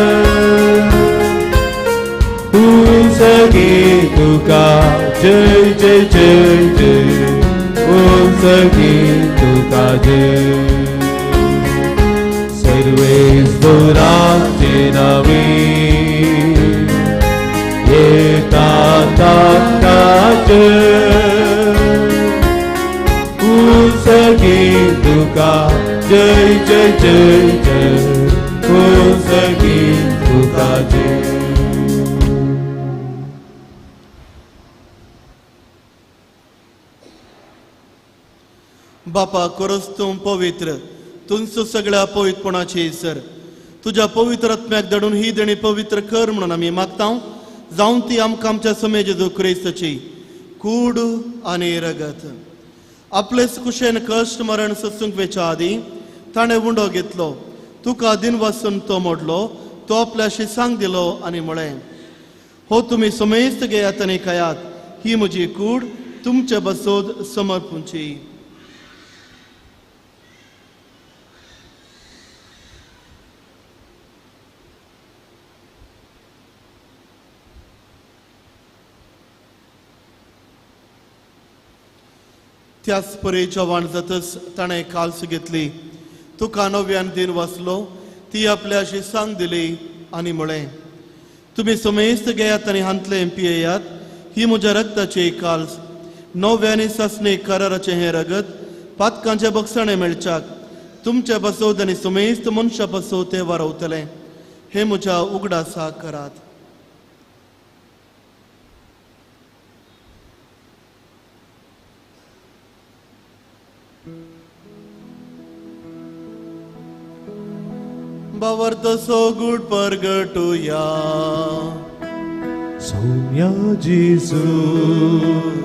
तू सगी तुका जय जय जय जय, ओ सगी तुका जय. सर्वेश्वराचे नावे येतात तू सगी तुका जय जय जय जय, ओ सगी तुका जय. बापा खरोच तूं पवित्र, तुमचो सगळ्या पवित्रपणाचे सर. तुझ्या पवित्र आत्म्याक धाडून ही देणी पवित्र कर म्हणून आमी मागता. जावन ती आमकां आमच्या समय जेजू क्रिस्ताची कूड आनी रगत. आपलेच कुशेन कश्ट मरण सत्संग वेच्या आदी ताणें उंडो घेतलो. तुका दिन वासून तो मोडलो, तो आपल्या शिसांक दिलो आनी म्हळें, हो तुमी समेस्त घेयात आनी खायात, ही म्हजी कूड तुमचे बसोद समर्पूंची. त्याच परे जेवण जातच ताणें काल्स घेतली. तुका नव्यान दिन वाचलो, ती आपल्या शिसांक दिली आनी म्हळें, तुमी समेस्त घेयात आनी हांतले पियेयात, ही म्हज्या रक्ताची काल्स, नव्यानी सासणे कराराचें हें रगत पातकांचे बक्षणे मेळच्याक तुमचे बसोद आनी समेस्त मनशां बसोद ते वारवतलें. हे म्हज्या उगडासा करात. बावर्तसो गुड परगटुया. सौम्या जेजू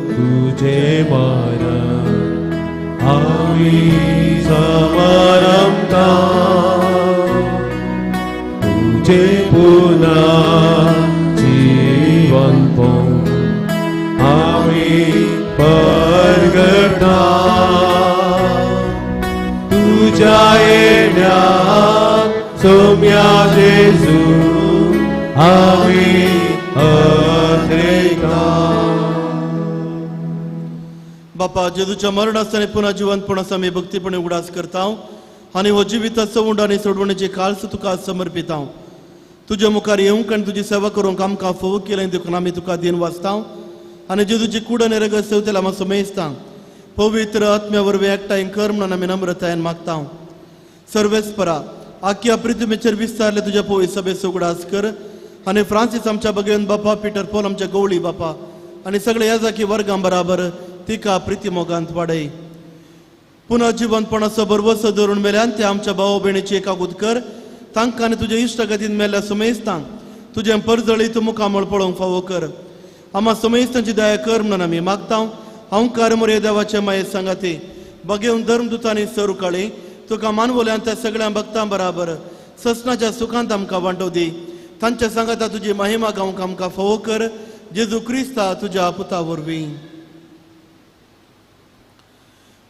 तुझे मरण आमी समारंभता, तुझे पुन्हा जीवन आमी परगटा. तुझ्या येण्यात सौम्या जेजू आमी अद्रेका. बापा जेजूच्या मरणासताना पुन्हा जिवंतपणास आमी भक्तीपणे उगडास करता आनी हो जिविताचो उंड आनी सोडवणेची काल्स तुका समर्पिता. तुजे मुखार येवंक आनी तुजी सेवा करूंक आमकां फोव केलें देखून आमी तुका दिन वाचता आनी जेजूची कूड आनी रगत सेवतेला आमी समेजता. पवित्र आत्म्या वरवीं एकठांय कर म्हणून आमी नम्रतायेन मागता. सर्वेस्परा आख्या पृथ्वीचेर विस्तारले तुज्या पवित्र सभेचो उगडास कर आनी फ्रांसीस आमच्या भगिनी बापा, पीटर पॉल आमच्या गवळी बापा आनी सगळे याजाकी वर्गां बराबर तिका प्रिती मोगांत वाडय. पुन्हा जिवंतपणाचो बरवसो धरून मेल्यान ते आमच्या भाव भयणीची एकागूत कर. तांकां आनी तुजे इश्टगतीन मेल्ल्या समेस्तांक तुजें परजळीत मुखामळ पळोवंक फावो कर. आम्हा समेस्तांची दया कर म्हणून आमी मागता. हांव कारमोरे देवाचे माये सांगाती बगेवन धर्मदुतांनी सरू काळी तुका मानवल्यान त्या सगळ्या भक्तां बराबर ससनाच्या सुखांत आमकां वांटो दी. तांच्या सांगाता तुजी महिमा गावंक आमकां फावो कर. जेजू क्रिस्ता तुज्या पुता वरवीं.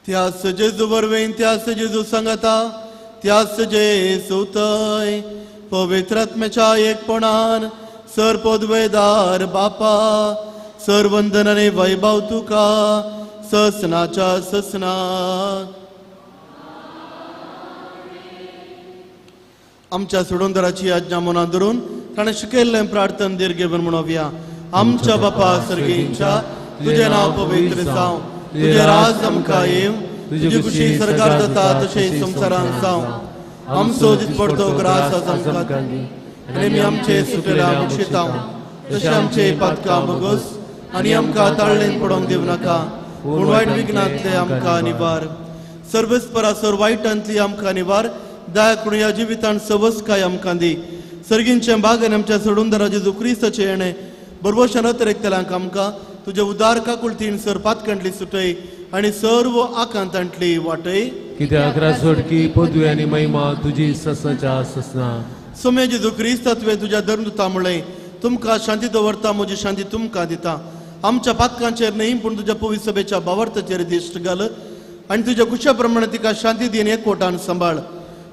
त्यास जेजू वरवीं त्यास जेजू सांगता त्यास जेजू थंय पवित्र आत्म्याच्या एकपणान सर पदवेदार बापा सर वंदन आनी वैभव तुका ससनाच्या ससना आमच्या सोडूनदाराची आज्ञा मनात धरून ताणें शिकयल्लें प्रार्थन दीर्घ घेवन म्हणोवया. आमच्या बापा सर्गींच्या तुझें नांव पवित्र जावं, तुझें राज आमकां येवं, तुजी खुशी सरकार जाता तशें संवसारांत जावं. आमचो दिसपडटो ग्रास आज आमकां दी आनी आमी आमचे सुटल्या मुक्षितांव तशें आमचे पातकां बगोस आनी आमकां ताळ्ळेन पडोवंक दिवं नाका पूण वायट विघ्नांतले आमकां निवार. सर्वेस्परासोर वायटांतली आमकां निवार. दया करून ह्या जिवितांत सवस्काय आमकां दी. सर्गींचें बागन आमच्या सोडूनदारा जेजू क्रिस्ताचें येणें बरोबर तरेकतल्यांक आमकां तुजे उदार काकुळतीन सर पातकांतली सुटय आनी सर्व आकांतांतली वाटय. कित्याक रासोडकी पदवी आनी महिमा तुजी ससनाच्या ससना. सोम्या जेजू क्रिस्त तुवें तुज्या धर्मदुता म्हळें तुमकां शांती दवरता म्हजी शांती तुमकां दिता. आमच्या पातकांचेर न्ही पूण तुज्या पवित्र सभेच्या बावर्ताचेर दिश्ट घाल आनी तुज्या कुशा प्रमाणे तिका शांती दिवन एकवटान सांबाळ.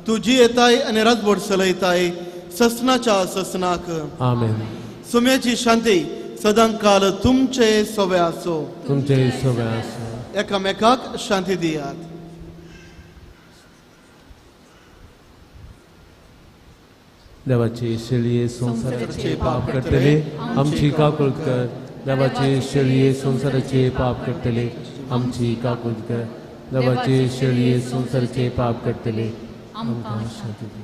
तू जी येताय आनी रातभर चलयताय ससनाच्या ससनाक. आमेन. सोम्याची शांती सदांकाल तुमचे सोबे आसो. तुमचे सोबे आसो. एकामेकाक शांती दियात. देवाची शेळये संसाराचे पाप करतले आमची काकूळ कर. देवाची शेळये संसाराचे पाप करतले आमची काकूळ कर. देवाची शेळये संसाराचे पाप करतले आमकां शांती दी.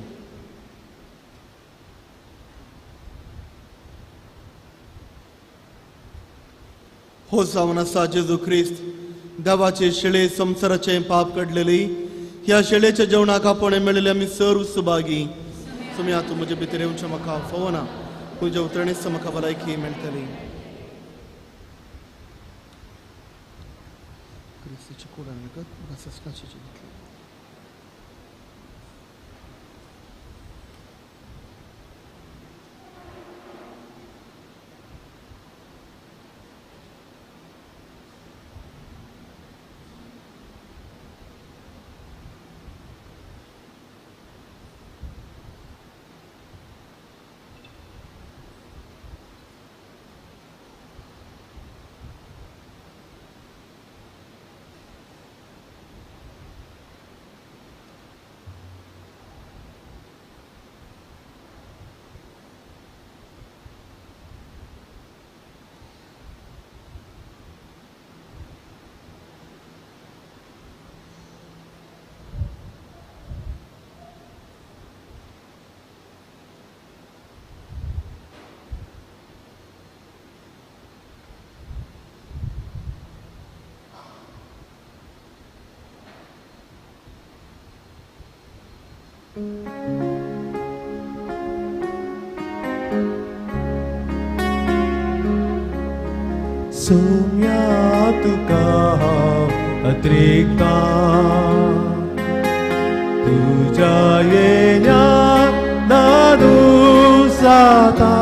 हो जावन आसा जेजू क्रिस्त देवाचे शेळे संसाराचे पाप काडलेली ह्या शेळेच्या जेवणाक आपण मेळिल्ले आमी सर्व सुभागी. तुमी तूं म्हजे भितर येवचें म्हाका फोवना तुज्या उतरणीच म्हाका भलायकी मेळटली. क्रिस्ताची कूड आनी म्हाका ससनाची जीण दितली. सोम्या तुका अतिरिक्ता तुझ्या येण्याक नादू जाता.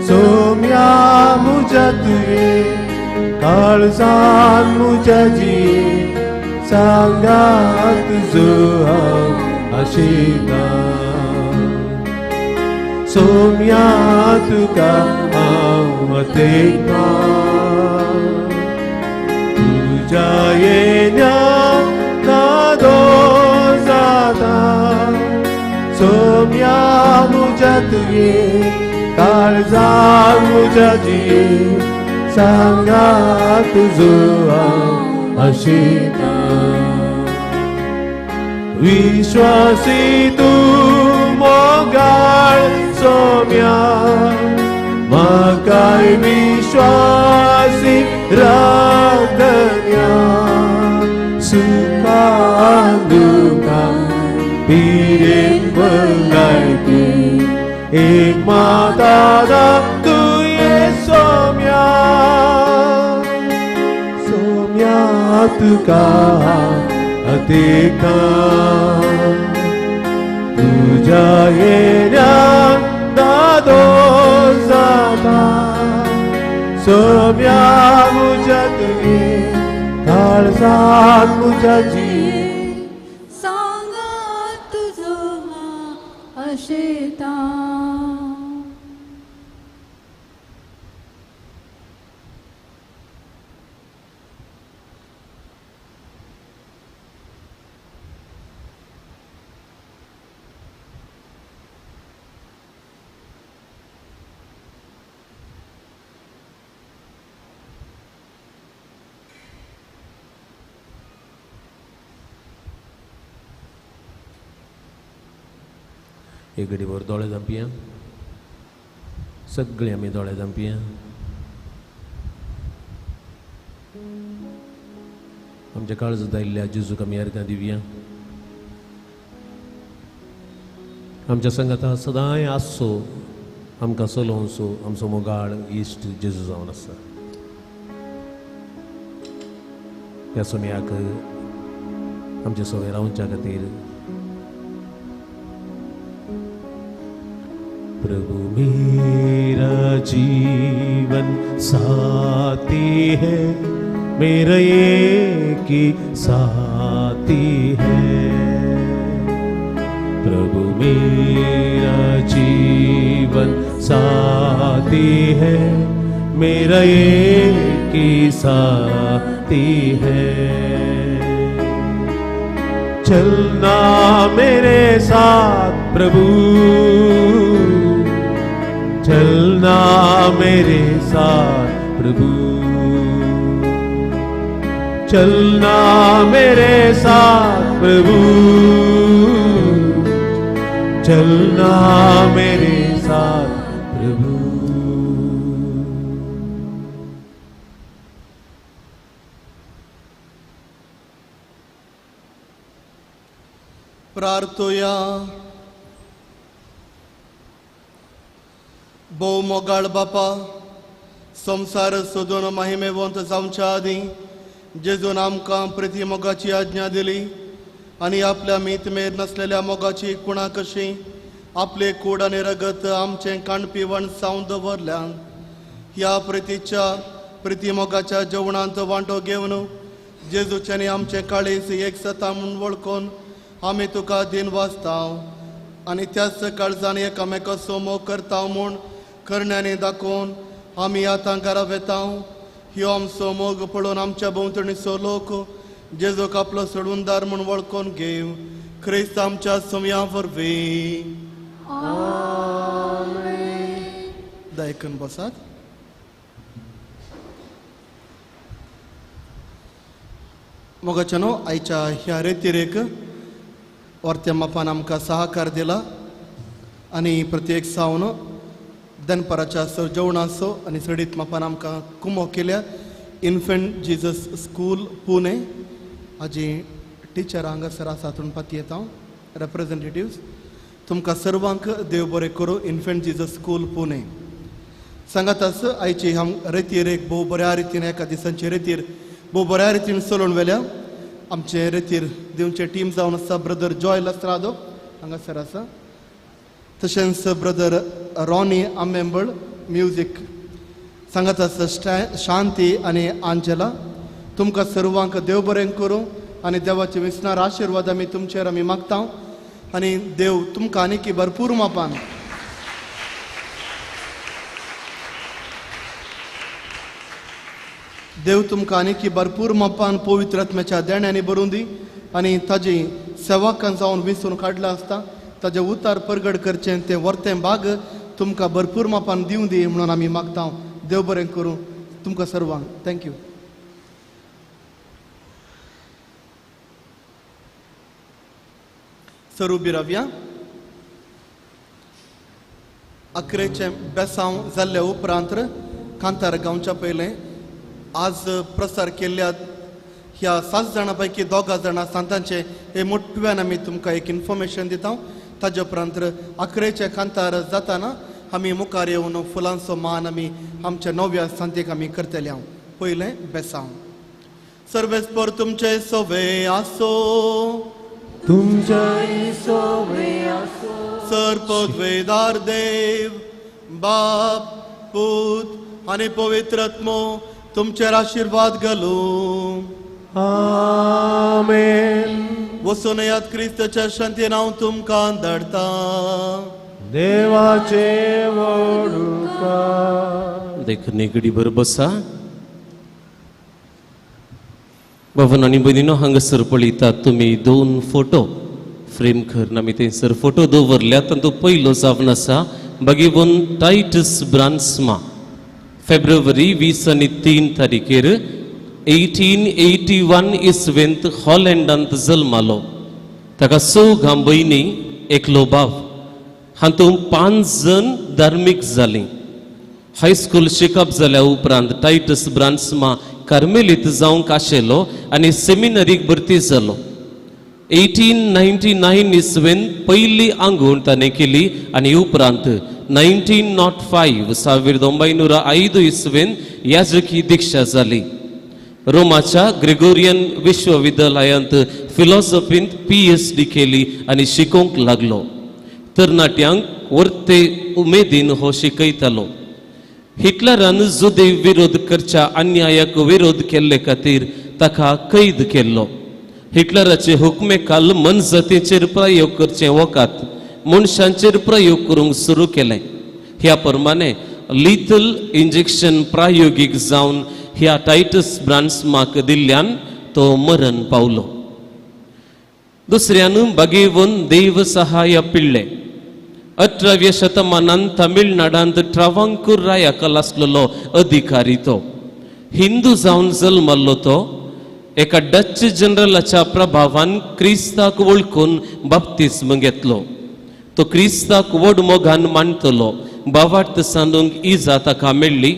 सोम्या मुझ्या तुये काळजान मुझ्या जी सांगात तुजो हांव आशिता. सोम्या तुका हांव अतिरिक्ता तुझ्या येण्याक नादो जाता. सोम्या मुझ्या तुये काळजान मुझ्या जी सांगात तुजो हांव आशिता. विश्वासी तूं मोगाळ सोम्या म्हाकाय विश्वासी राधन्या. सुखान दुखान पिडेन भलायकी एक माता तुये सोम्या. सोम्या तुका अतिरिक्ता तुझ्या येण्याक नादो जाता. सोम्या मुझ्या तुये काळ काळजात तुझ्या सांगात तुझो हा आशेता. एक घडीभर दोळे धांपया. सगळीं आमी दोळे धांपया. आमच्या काळजांत आयिल्ल्या जेजूक आमी अर्घां दिवया. आमच्या संगता सदांय आसचो, आमकां चलोवचो आमचो मोगाळ इश्ट जेजू जावन आसा. ह्या सोम्याक आमचे सवय रावच्या खातीर प्रभु मेरा जीवन साथी है, मेरा एक ही साथी है. प्रभु मेरा जीवन साथी है, मेरा एक ही साथी है. चलना मेरे साथ प्रभु, चलना मेरे साथ प्रभु, चलना मेरे साथ प्रभु, चलना मेरे साथ प्रभु. प्रार्थोया. भोव मोगाळ बापा, संवसार सोदून महिमेवंत जावच्या आदीं जेजून आमकां प्रती मोगाची आज्ञा दिली आनी आपल्या मितमेर नासलेल्या मोगाची कुणा कशी आपले कूड आनी रगत आमचें काणपीवण सावन दवरल्यान ह्या प्रती मोगाच्या जेवणांत वांटो घेवन जेजूचें आमचें काळीज एक सता म्हूण वळखून आमी तुका दिन वाचताव आनी त्याच काळजान एकामेकाचो मोग करताव म्हूण करण्याने दाखोवन आमी आतां घरा वेताव. ह्यो आमचो मोग पळोवन आमच्या भोंवतणीचो लोक जेजूक आपलो सोडूनदार म्हूण वळखून घेव. ख्रिस्त आमच्या सोम्या वरवीं. दायकन बसात. मोगाच्यानो आयच्या ह्या रेतीरेक वर्त्या मापान आमकां सहकार दिला आनी प्रत्येक सावन दनपराच्या जेवणाचो आनी सडीत मापान आमकां कुमो केल्या. इन्फंट जिजस स्कूल पुणे हाजी टिचर हांगासर आसा तातूंत पाती येता रेप्रेजेंटेटिव्स. तुमकां सर्वांक देव बरें करूं. इन्फंट जिजस स्कूल पुणे सांगातास आयची रेतीर एक भोव बऱ्या रितीन एका दिसांचे रेतीर भोव बऱ्या रितीन चलोवन व्हेल्या. आमचे रेतीर दिवचे टीम जावन आसा ब्रदर जॉय लस्त्रादो हांगासर आसा, तशेंच ब्रदर रॉनी आंबेंबळ म्युजीक सांगत आसा शांती आनी आंजेला. तुमकां सर्वांक देव बरें करूं आनी देवाचे विस्नार आशिर्वाद आमी तुमचेर आमी मागता आनी देव तुमकां आनीक भरपूर मापान देव तुमकां आनीक भरपूर मापान पवित्र आत्म्याच्या देण्यांनी भरून दी आनी ताजी सेवकां जावन विंचून काडला आसता ताजे उतार परगड करचें तें वर्तें भाग तुमकां भरपूर मापान दिवं दी म्हणून आमी मागता. देव बरें करूं तुमकां सर्वांक. थँक्यू. सर उबी रावया. अकरेचें बेसांव जाल्ल्या उपरांत कांतार गांवच्या पयलें आज प्रसार केल्ल्या ह्या 7 जाणां पैकी 2 जाणां सांतांचे हे मोठ्यान आमी तुमकां एक इन्फॉर्मेशन दिता. ताजे उपरांत अकरेचे कांतार जाताना आमी मुखार येवन फुलांचो मान आमी आमच्या 9व्या सांतेक आमी करतले. पयलें बेसांव. सर्वेस्पर तुमचे सोवे आसो, तुमचे सोवे आसो. सर्पद्वेदार देव बाप पूत आनी पवित्र आत्मो तुमचेर आशिर्वाद घालूं. आमेन. वचून यात क्रिस्ताच्या शांतीन हांव तुमकां धाडटा. देवाचे वडुका. देखणे घडी भर बसा. भावन आणि भयणीनो, हांगासर पळयतात तुमी दोन फोटो फ्रेम करन आमी थंयसर फोटो दवरल्यात. तातूंत पयलो जावन आसा बागेवून टायटस ब्रान्स्मा. फेब्रुवारी 23 तारीखेर 1881 इसवेंत हॉलंडांत जल्मालो. ताका 6 भयणी एकलो भाव. हातूंत 5 जण धार्मीक जालीं. हायस्कूल शिकप जाल्या उपरांत टायटस ब्रान्स्मा कार्मेलीत जावंक आशिल्लो आनी सेमिनरीक भरती जालो. 1899 इसवेंत पयली आंगवण ताणें केली आनी उपरांत 1905 इसवेंत याजकी दिक्षा जाली. रोमाच्या ग्रेगोरियन विश्वविद्यालयांत फिलॉसॉफींत PhD केली आनी शिकोवंक लागलो. तरणाट्यांक वर्ते उमेदीन हो शिकयतालो. हिटलरान जुदे विरोध करच्या अन्यायाक विरोध केल्ले खातीर ताका कैद केल्लो. हिटलराचे हुकमे काल मनजतीचेर प्रयोग करचे वकात मनशांचेर प्रयोग करूंक सुरू केले. ह्या प्रमाणे लिथल इंजेक्शन प्रायोगीक जावन ह्या टायटस ब्रान्स्माक दिल्ल्यान तो मरण पावलो. दुसऱ्यान बागेवून देव सहाय पिल्ले. 18व्या शतमानांत तामिळनाडांत ट्रावांकूर रायाकल आसलेलो अधिकारी तो. हिंदू जावन जल्मल्लो तो. एका डच जनरलाच्या प्रभावान क्रिस्ताक वळखून बाप्तिस्म घेतलो. तो क्रिस्ताक व्हड मोगान मानतलो. बावार्थ सांडूंक इजा ताका मेळ्ळी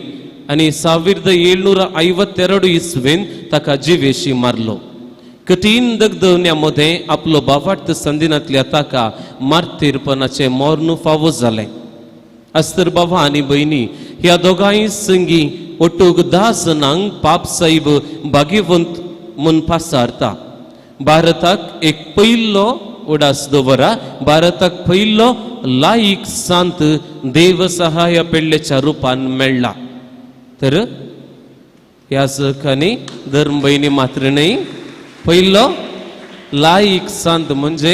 आनी 1752 इसवेंत ताका जिवेशी मारलो. कठीण दगदवण्यामध्ये आपलो बावार्थ संदिनांतल्या ताका मार्तीरपणाचे मरण फावो जालें. अस्तर बाबा आनी भयणी ह्या दोगांय संगी ओटूक 10 जणांक पाप साहेब भाग्यवंत म्हूण पासारता. भारताक एक पयलो उडास दवरा. भारताक पयलो लायक सांत देव सहाय पेडलेच्या रुपान मेळ्ळा. तर ह्या सखांनी धर्म भयणी मात्र न्ही, पयलो लायक सांत म्हणजे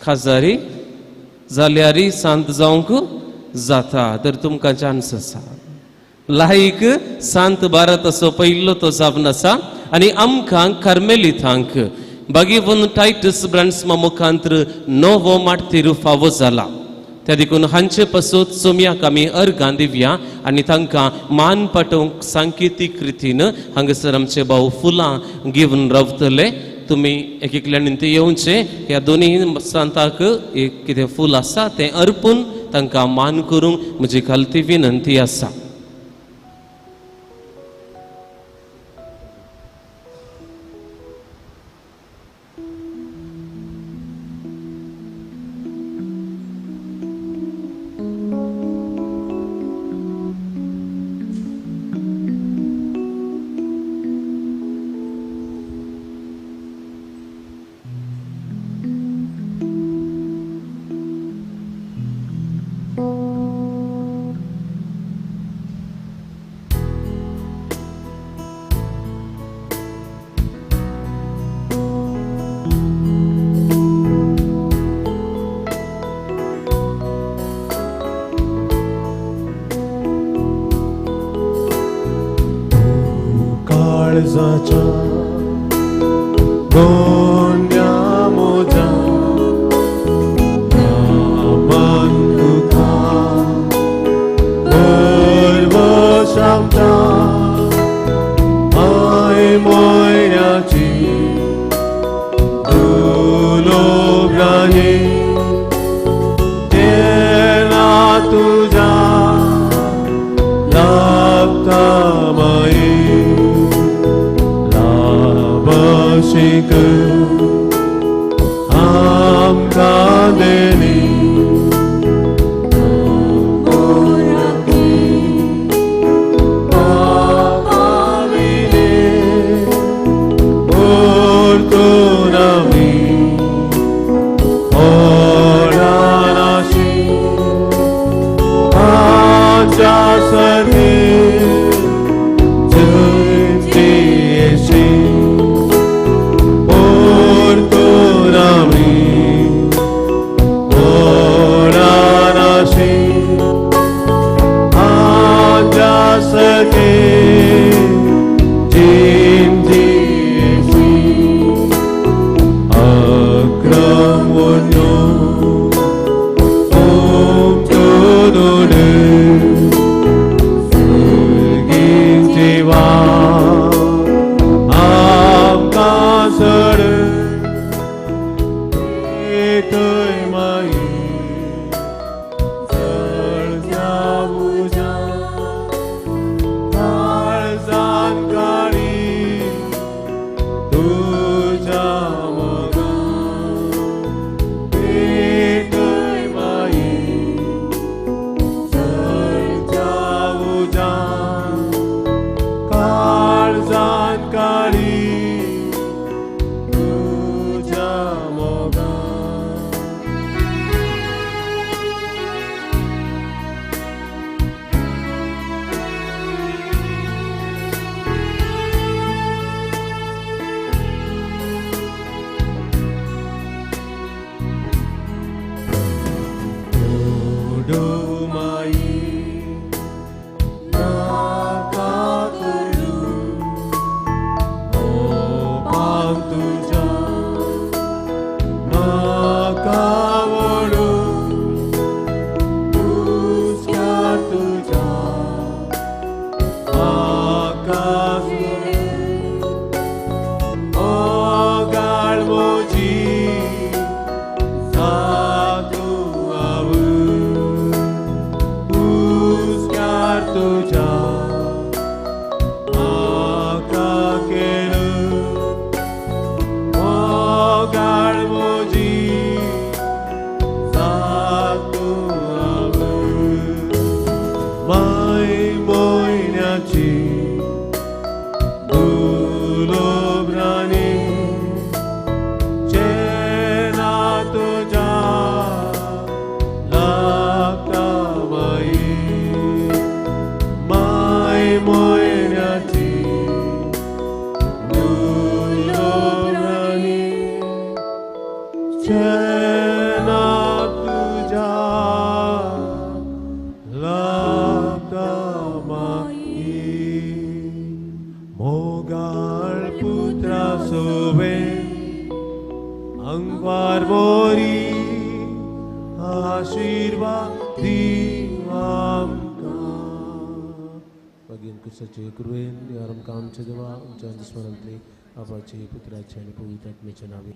खाजारी जाल्यारी सांत जावंक जाता. तर तुमकां चान्स आसा. लायक सांत भारत असो पयलो तो जावन आसा. आनी आमकां कार्मेलितांक बागेवून टायटस ब्रान्स्मा मुखांतर नवो मार्तीर फावो जाला. त्या देखून हांचे पासून सोम्याक आमी अर्गां दिवया आनी तांकां मान पाठोवंक सांकेतीक रितीन हांगासर आमचे भाऊ फुलां घेवन रावतले. तुमी एक एकल्यान ते येवचे. ह्या दोनी सांताक एक कितें फूल आसा तें अर्पून तांकां मान करूंक म्हजी खालती विनंती आसा. काळजाच्या गोंड्या मोजा नामान तुका गर्व शामता आय मोयऱ्याची दुलोब्रानी तेना तुझ्या लागता माई लाभशिक आमकां देणी Sarve, Jai Jai मोगा एकय माई चर्चा उजा काळजान काळी तुझ्या मोगा माई नाका करू ओ पाव तुझ्या नाका वळू तुझ्या तुझ्या आकाश ओगाळ मोजी सातू आव तुझ्या आका केलं मोगाळ मोजी सातू आव माय मोयण्याची दुलोभराने चेना तुझ्या लागता माई माय मोयण्याची दुलोभराने चेना तुझ्या लागता माई मोगाळ पुत्रा सोबे अंगवार मोरी आशीर्वाद दी आमकां भगीन कुसाचे कृपेन देवार आमकां आमच्या देवा आमच्या स्मरणतले आपाचे पुत्राचे आनी पवित्र आत्म्याचे नावे